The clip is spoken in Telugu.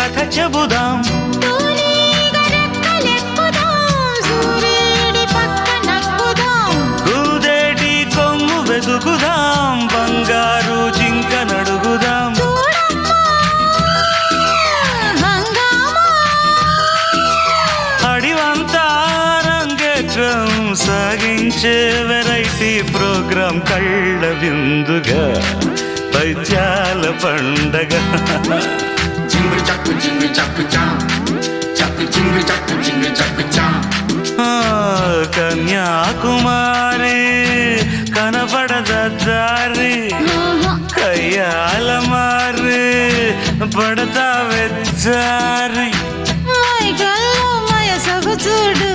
కథ చెబుదాం. కూదేటి కొమ్ము వెతుకుదాం, బంగారు జింక నడుగుదాం. అడివంతా రంగేట్రం సాగించే వెరైటీ ప్రోగ్రాం కళ్ళ విందుగా పైత్యాల పండగ. కన్యాకుమారి కనపడద దారి, కయ్యాల మారి పడతా వెచ్చారి. చూడు